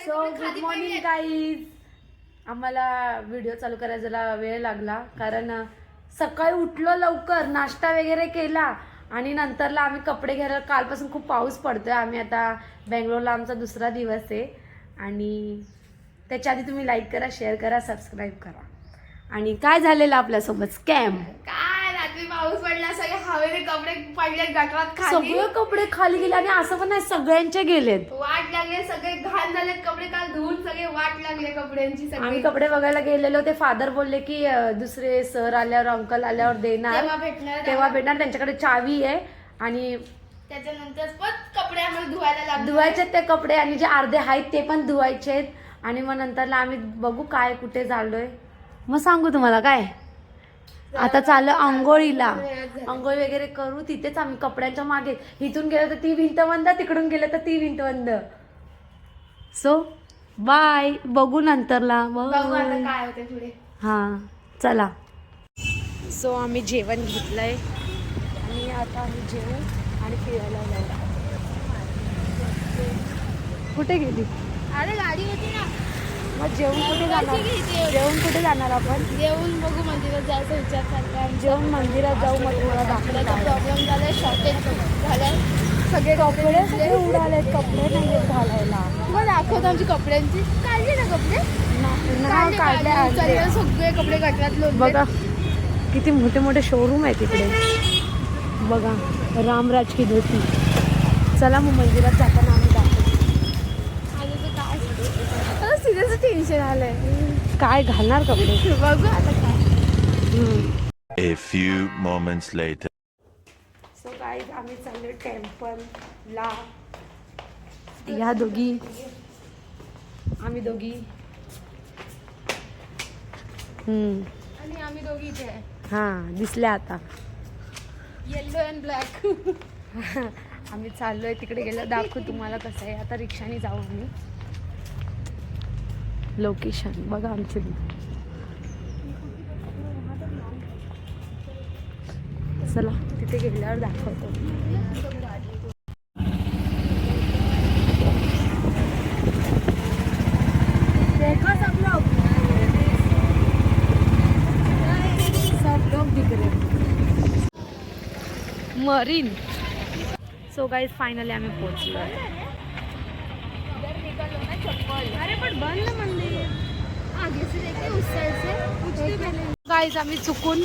So good morning guys. आम्हाला video चालू करायला जरा वेळ लागला कारण सकाळी उठलो लवकर, नाश्ता वगैरे केला आणि नंतरला आम्ही कपडे घ्यायला. कालपासून खूप पाऊस पडतोय. आम्ही आता बेंगलोरला आमचा दुसरा दिवस आहे आणि त्याच्या आधी तुम्ही लाईक करा, शेअर करा, सबस्क्राईब करा. आणि काय झालेलं आपल्यासोबत स्कॅम. काय रात्री पाऊस पडला, सगळे हवेने कपडे पडले गटरात खाली, सगळे कपडे खाली गेले आणि असं पण नाही सगळ्यांचे गेलेत. वाट लागले, सगळे घाण झाले कपडे. काल धुवून सगळे वाट लागले कपड्यांची. आम्ही कपडे बघायला गेलेलो. ते फादर बोलले की दुसरे सर आल्यावर, अंकल आल्यावर देणार, तेव्हा भेटणार. त्यांच्याकडे चावी आहे आणि त्याच्यानंतर पण कपडे आम्हाला धुवायला लागले. धुवायचे ते कपडे आणि जे अर्धे आहेत ते पण धुवायचे आहेत. आणि मग नंतरला आम्ही बघू काय कुठे झालोय, मग सांगू तुम्हाला. काय आता चाललं आंघोळीला, आंघोळी वगैरे करू. तिथेच आम्ही कपड्यांच्या मागे, इथून गेलं तर ती भिंत बंद, तिकडून गेलं तर ती भिंत बंद. सो बाय, बघू नंतरला. बघू आता काय होते पुढे. हा चला. सो आम्ही जेवण घेतलंय आणि आता आम्ही जेवू आणि फिरायला जाऊ. कुठे गेली? अरे गाडी होती ना. मग जेवून कुठे जाणार? जेवून कुठे जाणार आपण? जेवून बघू, मंदिरात जायचा विचार चाललाय. जेवून मंदिरात जाऊ. मग थोडा दाखवला प्रॉब्लेम झालाय, शॉर्टेज झालाय. सगळे कपडे सगळे उडाले, कपडे नाही आहेत घालायला. तुम्हाला दाखवतो आमची कपड्यांची. काढले ना कपडे, काढले. सगळे कपडे गटरात लोटले. बघा किती मोठे मोठे शोरूम आहे तिकडे. बघा रामराज की धोती. चला मग मंदिरात जाताना आम्ही दाखवतो. आता सिरियस टेन्शन आलंय. काय घालणार कपडे बघू आता काय. A few moments later. So guys आम्ही चाललो टेम्पलला. ह्या दोघी, आम्ही दोघी. आणि आम्ही दोघी इथे आहे. हां दिसल्या आता. Yellow and black. आम्ही चाललोय तिकडे. गेलं दाखवू तुम्हाला कसं आहे. आता रिक्षाने जाऊ आम्ही. लोकेशन बघा आमचे. चला तिथे गेल्यावर दाखवतो. मरीन. सो गाईज फायनली आम्ही पोहोचलो. अरे पण बंद मंदिर आगे से देखे उस साइड से. गाईज आम्ही चुकून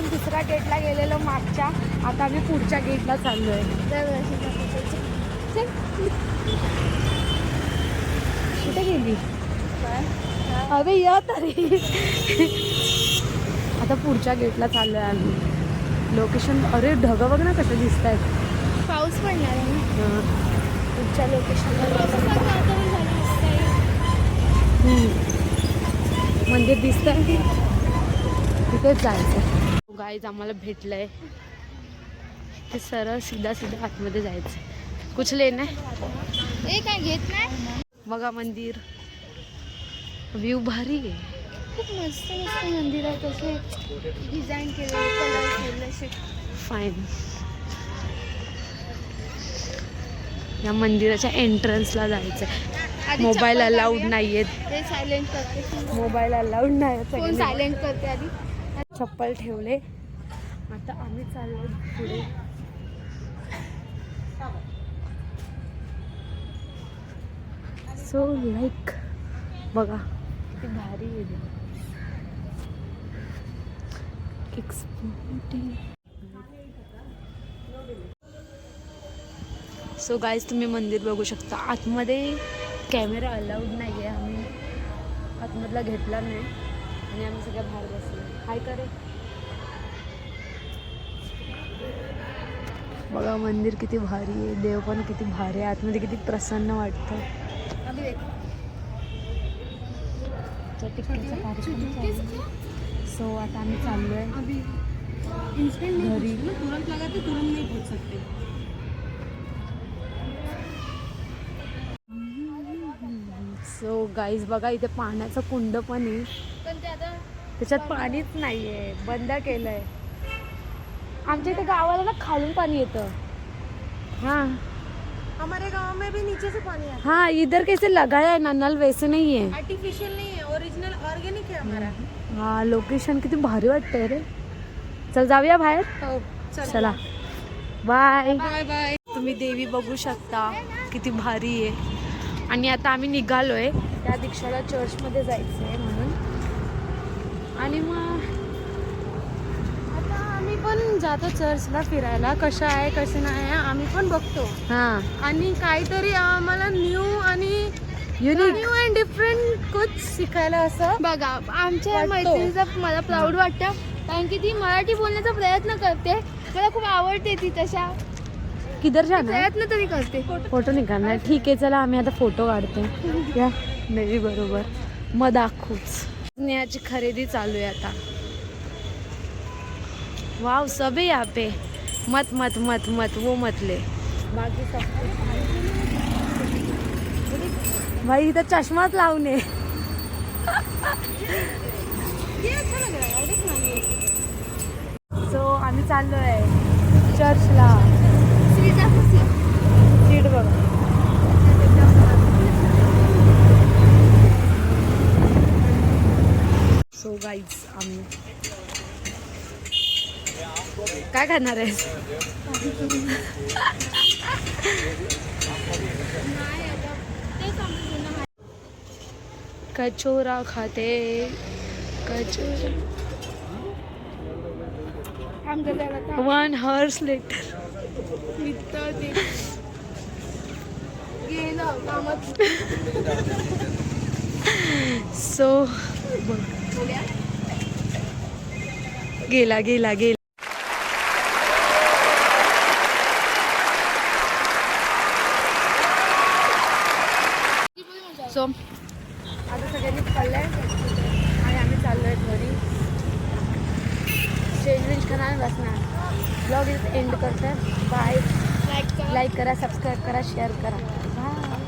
दुसऱ्या गेटला गेलेलो मागच्या. आता आम्ही पुढच्या गेटला चाललोय. कुठे गेली? अरे या तरी. आता पुढच्या गेटला चाललोय आम्ही. लोकेशन, अरे ढग बघ ना कसं दिसत आहेत. पाऊस पडणार आहे ना. पुढच्या लोकेशनला मंदिर दिसतंय, तिथेच जायचं. गाईज आम्हाला भेटलंय. ते सरळ सीधा आतमध्ये जायचं. कुछ लेना है? ए काय घेत नाही. बघा मंदिर, व्ह्यू भारी आहे. खूप मस्त मस्त मंदिर आहे. तसे डिझाईन केले, कलर केले. फाईन. या मंदिराच्या एंट्रन्सला जायचं. मोबाईल अलाउड नाही आहेत. ते सायलेंट करते. मोबाईल अलाउड नाही. फोन सायलेंट करते आधी. चप्पल ठेवले. आता आम्ही चाललो पुढे. सो लाईक बघा किती भारी आहे. सो गाईज तुम्ही मंदिर बघू शकता. आतमध्ये कॅमेरा अलाउड नाही आहे. आम्ही आतमधला घेतला नाही आणि आम्ही सगळ्या बाहेर बसलो. हाय करे. बघा मंदिर किती भारी आहे. देव पण किती भारी आहे. आतमध्ये किती प्रसन्न वाटतं. सो आता आम्ही चाललोय घरी. सो गाईज बघा इथे पाण्याचं कुंड पण आहे. त्याच्यात पाणीच नाहीये, बंद केलंय. आमच्या इथे गावाला ना खालून पाणी येतं. हां हमारे गांव में भी नीचे से पानी आता हाँ इधर कैसे लगाया है ना नल वैसे नहीं है. है आर्टिफिशियल नहीं है ओरिजिनल ऑर्गेनिक है हमारा हा लोकेशन किती भारी वाटतंय रे. चल जाऊया बाहेर. हो चला बाय. बाय बाय तुम्ही देवी बघू शकता किती भारी आहे. आणि आता आम्ही निघालोय त्या दीक्षाला चर्चमध्ये जायचं आहे म्हणून. आणि मग आता आम्ही पण जातो चर्चला फिरायला कसं आहे कसं नाही आहे आम्ही पण बघतो हां आणि काहीतरी आम्हाला न्यू आणि युनिक. न्यू अँड डिफरंट कुछ शिकायला असं बघा आमच्या वाटतो. मैत्रिणीचं मला प्राऊड वाटतं कारण की ती मराठी बोलण्याचा प्रयत्न करते मला खूप आवडते ती तशा किधर जाणार. प्रयत्न तरी करते फोटो नाही काढणार. ठीक आहे चला आम्ही आता फोटो काढते. या देवी बरोबर मग दाखवूच. स्नेहाची खरेदी चालू आहे आता. वाव सब है यहाँ पे. मत मत मत मत वो मत ले. बाकी सब भाई इथं चष्माच लावणे. सो आम्ही चाललोय चर्चला. सीट बघा. सो गाईज आम्ही काय खाणार आहे. कचोरा खाते कचोरा. 1 hours later. सो गेला गेला गेला. सो आता सगळ्यांनी खाल्लंय आणि आम्ही चाललोय घरी. चेंज वेंज करणार बसणार. ब्लॉग एंड करतात. बाय. लाईक करा सबस्क्राईब करा शेअर करा. बाय.